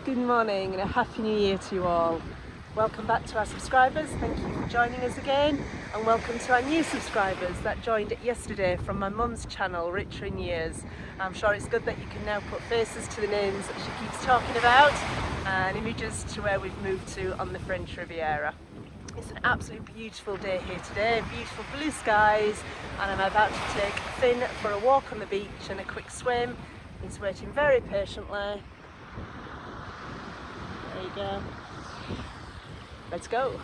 Good morning and a happy new year to you all. Welcome back to our subscribers, thank you for joining us again, and welcome to our new subscribers that joined yesterday from my mum's channel, Richer in Years. I'm sure it's good that you can now put faces to the names that she keeps talking about and images to where we've moved to on the French Riviera. It's an absolutely beautiful day here today, beautiful blue skies, and I'm about to take Finn for a walk on the beach and a quick swim. He's waiting very patiently. There you go. Let's go.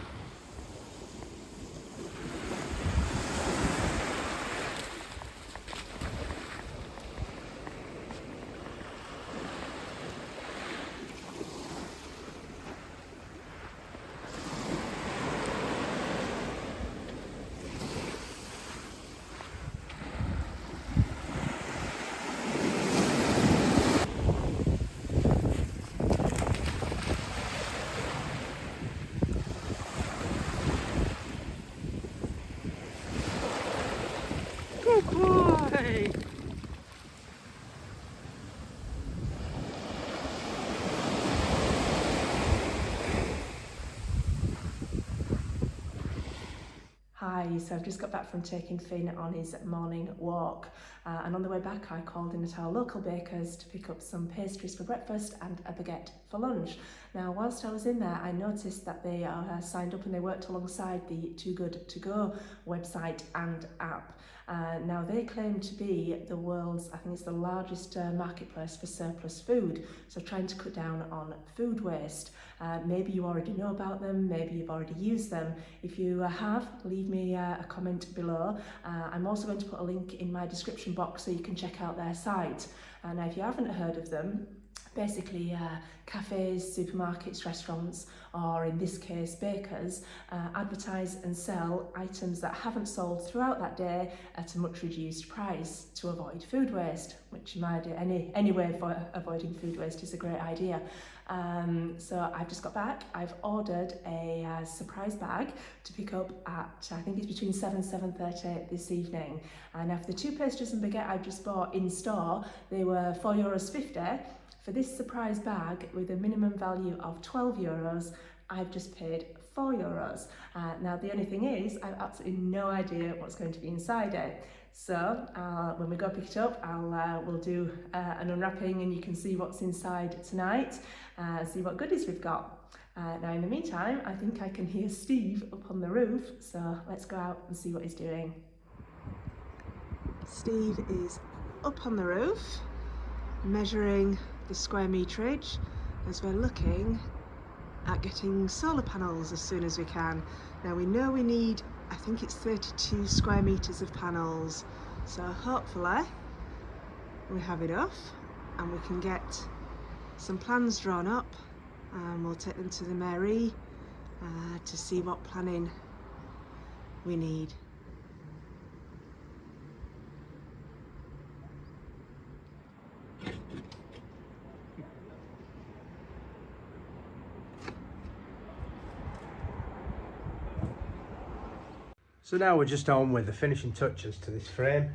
Good boy! Hi, so I've just got back from taking Finn on his morning walk, and on the way back I called in at our local baker's to pick up some pastries for breakfast and a baguette for lunch. Now whilst I was in there I noticed that they are signed up and they worked alongside the Too Good To Go website and app. Now they claim to be the world's, I think it's the largest marketplace for surplus food, so trying to cut down on food waste. Maybe you already know about them, maybe you've already used them. If you have, leave me a comment below. I'm also going to put a link in my description box so you can check out their site. Now if you haven't heard of them, basically cafes, supermarkets, restaurants, or in this case bakers, advertise and sell items that haven't sold throughout that day at a much reduced price to avoid food waste, which in my idea, any way for avoiding food waste is a great idea. So I've just got back, I've ordered a surprise bag to pick up at, I think it's between 7 and 7:30 this evening. And after the two pastries and baguette I've just bought in store, they were €4.50. For this surprise bag with a minimum value of €12, I've just paid €4. Now the only thing is, I've absolutely no idea what's going to be inside it. So when we go pick it up, we'll do an unwrapping and you can see what's inside tonight, see what goodies we've got. Now in the meantime, I think I can hear Steve up on the roof, so let's go out and see what he's doing. Steve is up on the roof, measuring the square meterage as we're looking at getting solar panels as soon as we can. Now we know we need, I think it's 32 square meters of panels, so hopefully we have enough and we can get some plans drawn up and we'll take them to the mairie to see what planning we need. So now we're just on with the finishing touches to this frame,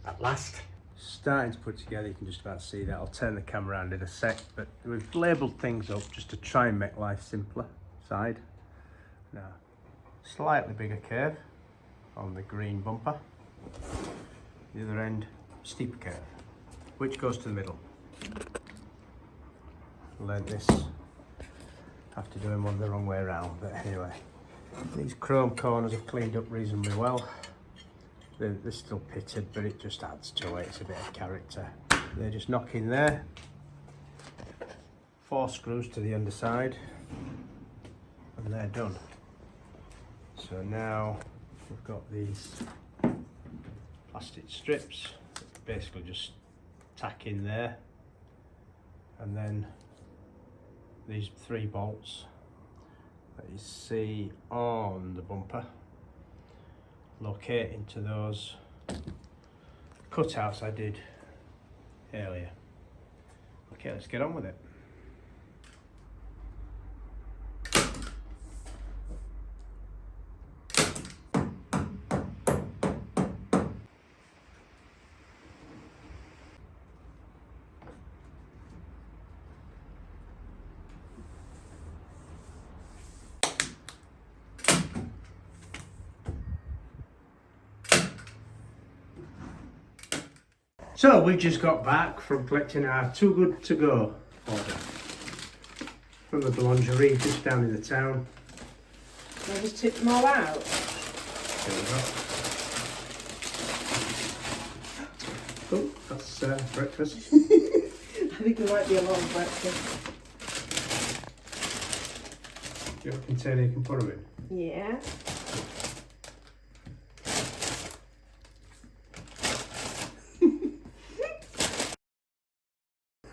at last. Starting to put together, you can just about see that. I'll turn the camera around in a sec, but we've labelled things up just to try and make life simpler. Side. Now, slightly bigger curve on the green bumper. The other end, steeper curve, which goes to the middle. Learned this after doing one the wrong way around, but anyway. These chrome corners are cleaned up reasonably well. They're still pitted, but it just adds to it. It's a bit of character. They're just knock in there. 4 screws to the underside, and they're done. So now we've got these plastic strips that basically just tack in there, and then these 3 bolts that you see on the bumper locate into those cutouts I did earlier. Okay, let's get on with it. So we've just got back from collecting our Too Good To Go order from the boulangerie just down in the town. I'll just tip them all out. There we go. Oh, that's breakfast. I think there might be a lot of breakfast. You have a container you can put them in? Yeah.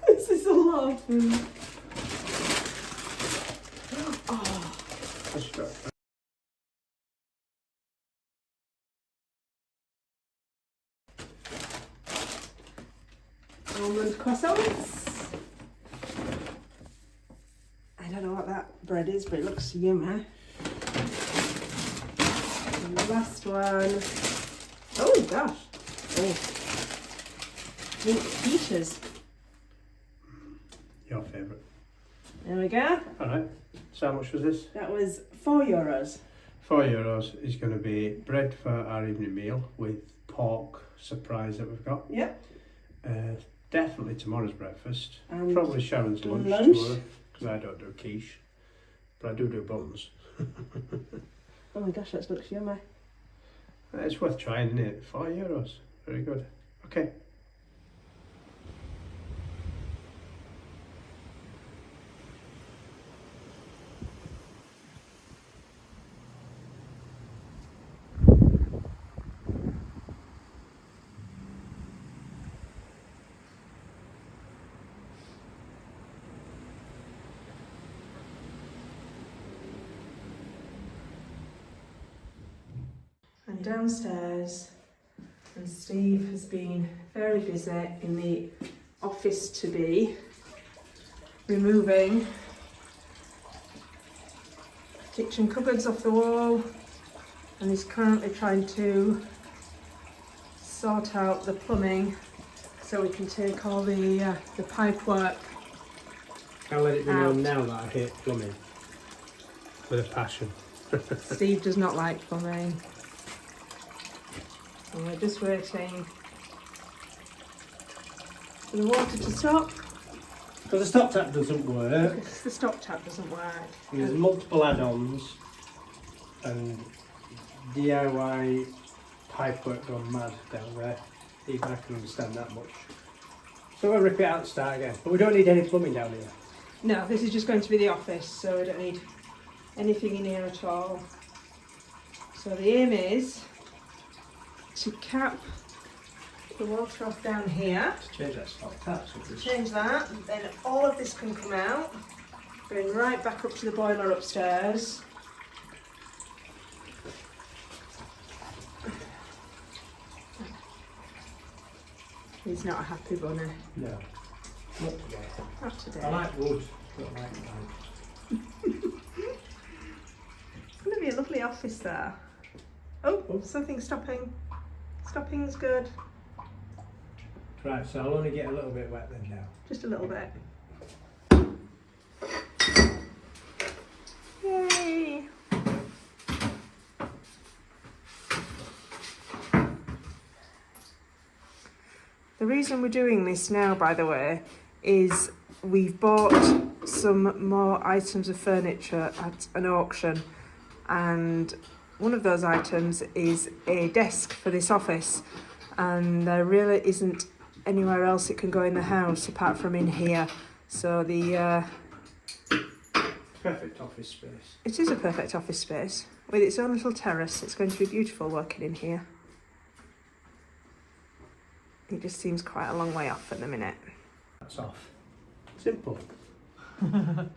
This is a lot of food. Oh. That's got Almond croissants. I don't know what that bread is, but it looks yummy. And the last one. Oh gosh. Oh. Pink peaches. your favourite. There we go. Alright, so how much was this? That was €4. €4 is going to be bread for our evening meal with pork surprise that we've got. Yep. Definitely tomorrow's breakfast. And probably Sharon's lunch lunch. tomorrow, because I don't do quiche, but I do buns. Oh my gosh, that looks yummy. It's worth trying, isn't it? €4. Very good. Okay. I'm downstairs and Steve has been very busy in the office to be removing kitchen cupboards off the wall, and he's currently trying to sort out the plumbing so we can take all the pipe work. I'll let it be Out. known now that I hate plumbing with a passion. Steve does not like plumbing. And we're just waiting for the water to stop. But the stop tap doesn't work. Because the stop tap doesn't work. There's multiple add-ons and DIY pipework gone mad down there. Even I can understand that much. So we'll rip it out and start again. But we don't need any plumbing down here. No, this is just going to be the office, so we don't need anything in here at all. So the aim is to cap the water off down here. Let's change that stop tap. So it's Change that, then all of this can come out, going right back up to the boiler upstairs. He's not a happy bunny. no, not today. Not today. I like wood, but I like pipe. It's going to be a lovely office there. Oh, something's stopping. Stopping's good. Right, so I'll only get a little bit wet then now. Just a little bit. Yay! The reason we're doing this now, by the way, is we've bought some more items of furniture at an auction, and one of those items is a desk for this office, and there really isn't anywhere else it can go in the house apart from in here. So the Perfect office space. it is a perfect office space with its own little terrace. It's going to be beautiful working in here. It just seems quite a long way off at the minute. That's off. Simple.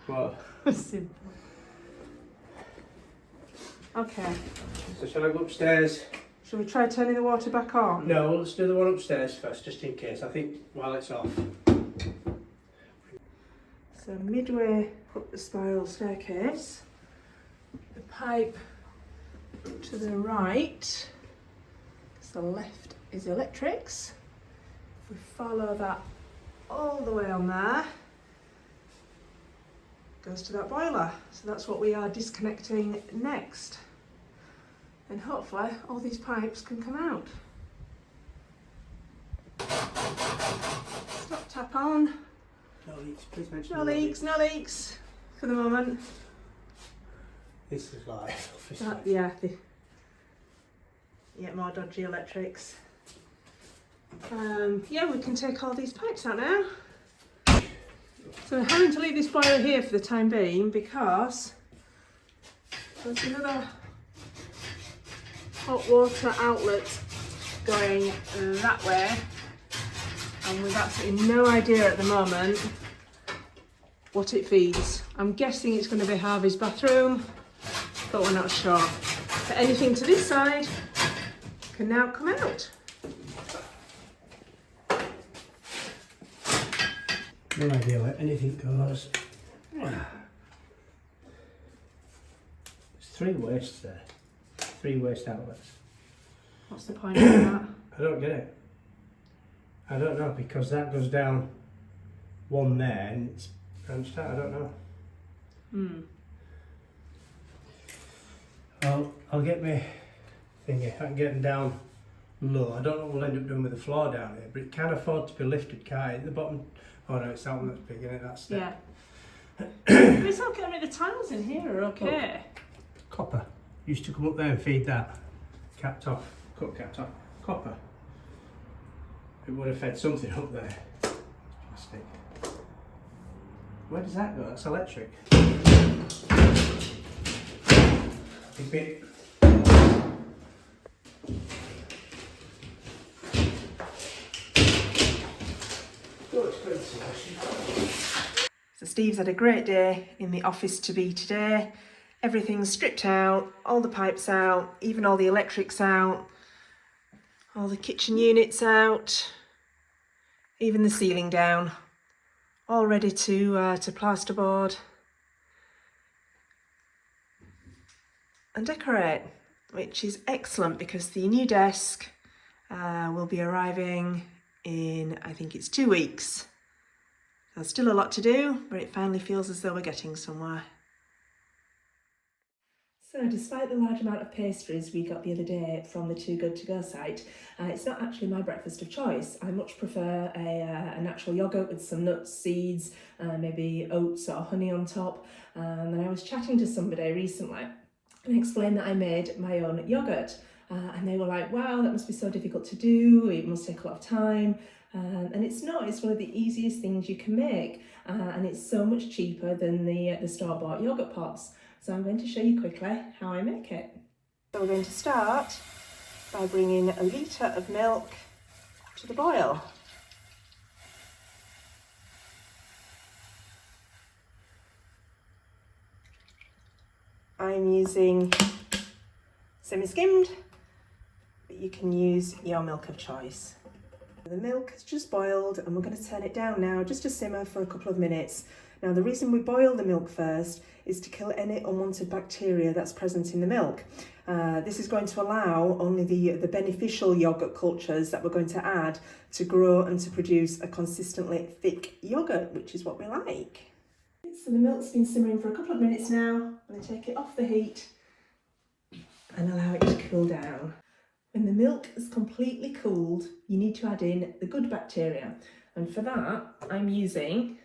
What? Simple. Okay. So shall I go upstairs? Shall we try turning the water back on? No, let's do the one upstairs first, just in case. I think while it's off. So midway up the spiral staircase, the pipe to the right, because the left is electrics. If we follow that all the way on there, goes to that boiler. So that's what we are disconnecting next. And hopefully all these pipes can come out. Tap on. No leaks, please mention No leaks, no leaks for the moment. This is like office Yeah, more dodgy electrics. Yeah, we can take all these pipes out now. So we're having to leave this boiler here for the time being because there's another hot water outlet going that way, and we've absolutely no idea at the moment what it feeds. I'm guessing it's going to be Harvey's bathroom, but we're not sure. But anything to this side can now come out. No idea where anything goes. There's 3 wastes there. 3 waste outlets. What's the point of that? I don't get it. I don't know, because that goes down one there and it's branched out. I don't know. I'll get my thingy. I can get them down low. I don't know what we'll end up doing with the floor down here, but it can afford to be lifted, can't it? The bottom. Oh no, it's that one that's big, isn't it? That step. Yeah. But it's okay. I mean, the tiles in here are okay. Copper. Used to come up there and feed that. Capped off. Cut capped off. Copper. It would have fed something up there. It's plastic. Where does that go? That's electric. Big bit. So Steve's had a great day in the office to be today. Everything's stripped out, all the pipes out, even all the electrics out, all the kitchen units out, even the ceiling down, all ready to plasterboard and decorate, which is excellent because the new desk will be arriving in, I think it's 2 weeks. There's still a lot to do, but it finally feels as though we're getting somewhere. So despite the large amount of pastries we got the other day from the Too Good To Go site, it's not actually my breakfast of choice. I much prefer a natural yoghurt with some nuts, seeds, maybe oats or honey on top. And I was chatting to somebody recently and explained that I made my own yoghurt. And they were like, wow, that must be so difficult to do, it must take a lot of time. And it's not, it's one of the easiest things you can make. And it's so much cheaper than the store-bought yoghurt pots. So I'm going to show you quickly how I make it. So we're going to start by bringing a litre of milk to the boil. I'm using semi-skimmed, but you can use your milk of choice. The milk has just boiled and we're going to turn it down now just to simmer for a couple of minutes. Now the reason we boil the milk first is to kill any unwanted bacteria that's present in the milk. This is going to allow only the beneficial yoghurt cultures that we're going to add to grow and to produce a consistently thick yoghurt, which is what we like. So the milk's been simmering for a couple of minutes now. I'm going to take it off the heat and allow it to cool down. When the milk is completely cooled, you need to add in the good bacteria. And for that, I'm using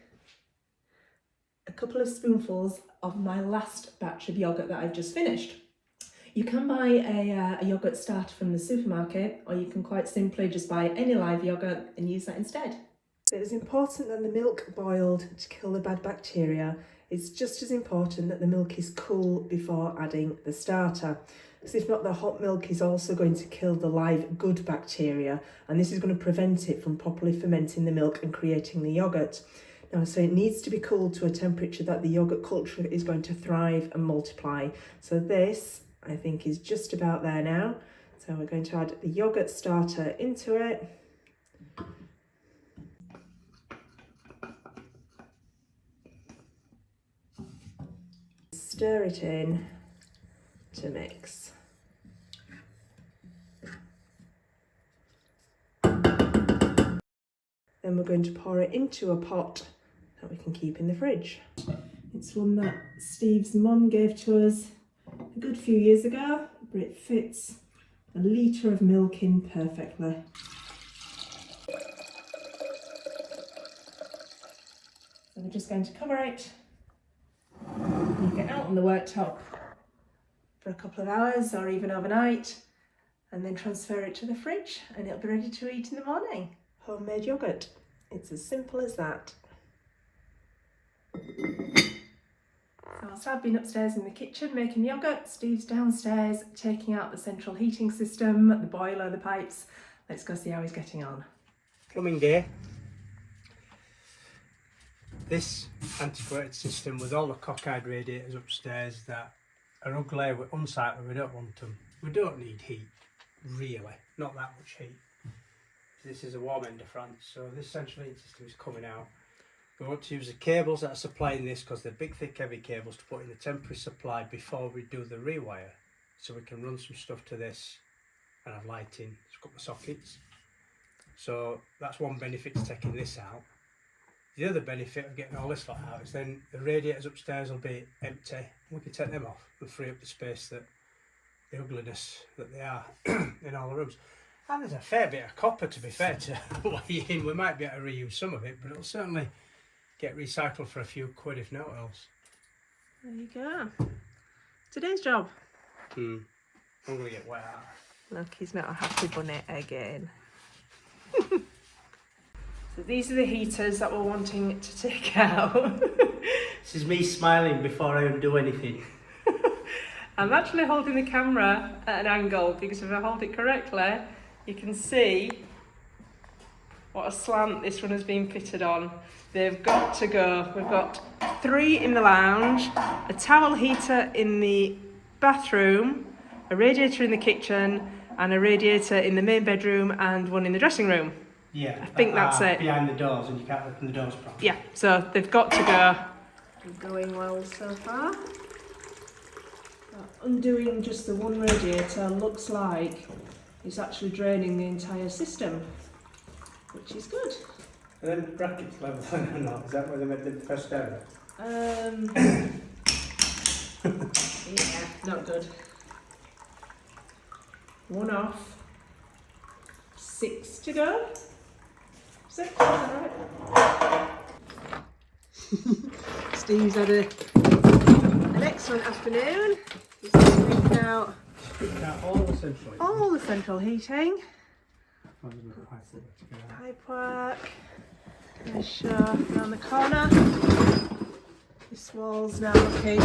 a couple of spoonfuls of my last batch of yoghurt that I've just finished. You can buy a yoghurt starter from the supermarket, or you can quite simply just buy any live yoghurt and use that instead. It is important that the milk boiled to kill the bad bacteria. It's just as important that the milk is cool before adding the starter. Because if not, the hot milk is also going to kill the live good bacteria, and this is going to prevent it from properly fermenting the milk and creating the yoghurt. Now, so it needs to be cooled to a temperature that the yoghurt culture is going to thrive and multiply. So this, I think, is just about there now. So we're going to add the yoghurt starter into it. Stir it in to mix. Then we're going to pour it into a pot that we can keep in the fridge. It's one that Steve's mum gave to us a good few years ago, but it fits a litre of milk in perfectly. So we're just going to cover it and get out on the worktop for a couple of hours or even overnight, and then transfer it to the fridge and it'll be ready to eat in the morning. Homemade yoghurt. It's as simple as that. So I've been upstairs in the kitchen making yoghurt, Steve's downstairs taking out the central heating system, the boiler, the pipes. Let's go see how he's getting on. Plumbing day. This antiquated system with all the cockeyed radiators upstairs that are ugly, we're unsightly, we don't want them. We don't need heat, really, not that much heat. This is a warm end of France, so this central heating system is coming out. We want to use the cables that are supplying this, because they're big, thick, heavy cables, to put in the temporary supply before we do the rewire. So we can run some stuff to this and have lighting, hook up the sockets. So that's one benefit to taking this out. The other benefit of getting all this lot out is then the radiators upstairs will be empty. We can take them off and free up the space, that the ugliness that they are in all the rooms. And there's a fair bit of copper, to be fair, to in. We might be able to reuse some of it, but it'll certainly get recycled for a few quid, if not else. There you go. Today's job. I'm going to get wet out. Look, he's not a happy bunny again. So these are the heaters that we're wanting to take out. This is me smiling before I undo anything. I'm actually holding the camera at an angle, because if I hold it correctly, you can see what a slant this one has been fitted on. They've got to go. We've got 3 in the lounge, a towel heater in the bathroom, a radiator in the kitchen, and a radiator in the main bedroom, and one in the dressing room. Yeah, I think that's it. Behind the doors, and you can't open the doors properly. Yeah, so they've got to go. Going well so far. Undoing just the one radiator looks like it's actually draining the entire system, which is good. Are them brackets level or not? Is that where they made the first error? Yeah, not good. 1 off. 6 to go. 6, is that right? Steve's had an excellent afternoon. He's just taken out all the central heating. Pipework. Nice show around the corner. This wall's now looking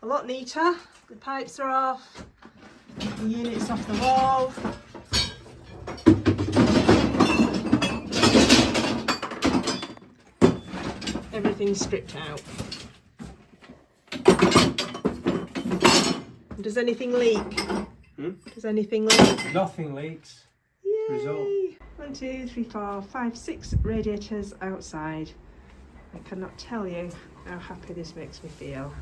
a lot neater. The pipes are off. The unit's off the wall. Everything's stripped out. Does anything leak? Does anything leak? Nothing leaks. Yay! Result. 1, 2, 3, 4, 5, 6 radiators outside. I cannot tell you how happy this makes me feel.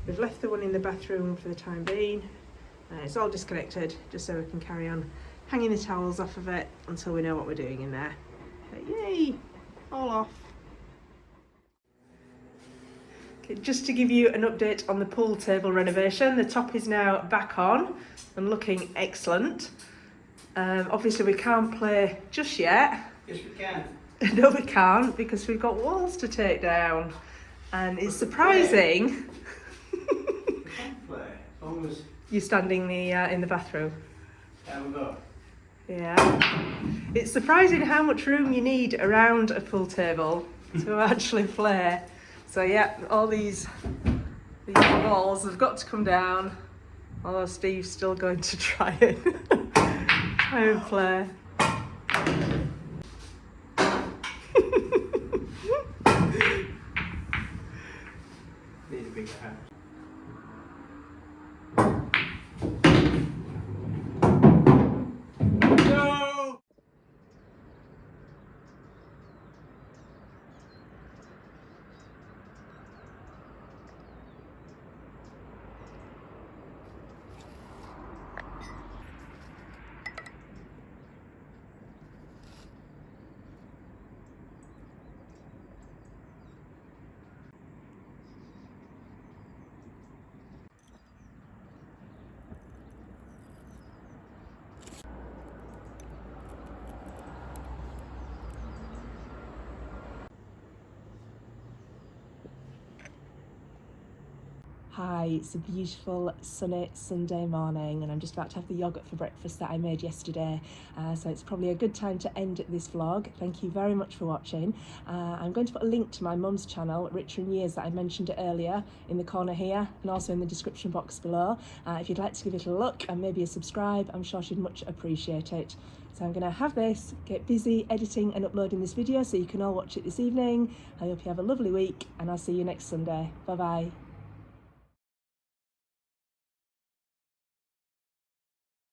We've left the one in the bathroom for the time being. It's all disconnected, just so we can carry on hanging the towels off of it until we know what we're doing in there. But yay! All off. Just to give you an update on the pool table renovation, the top is now back on and looking excellent. Obviously we can't play just yet. Yes, we can. No, we can't, because we've got walls to take down, and it's surprising. We can play, as long as... You're standing in the bathroom. There we go. Yeah. It's surprising how much room you need around a pool table to actually play. So yeah, all these walls have got to come down, although Steve's still going to try and play. Need a bigger house. No! Hi, it's a beautiful sunny Sunday morning and I'm just about to have the yoghurt for breakfast that I made yesterday, so it's probably a good time to end this vlog. Thank you very much for watching. I'm going to put a link to my mum's channel, Richer in Years, that I mentioned earlier, in the corner here and also in the description box below. If you'd like to give it a look and maybe a subscribe, I'm sure she'd much appreciate it. So I'm going to have this, get busy editing and uploading this video so you can all watch it this evening. I hope you have a lovely week and I'll see you next Sunday. Bye bye.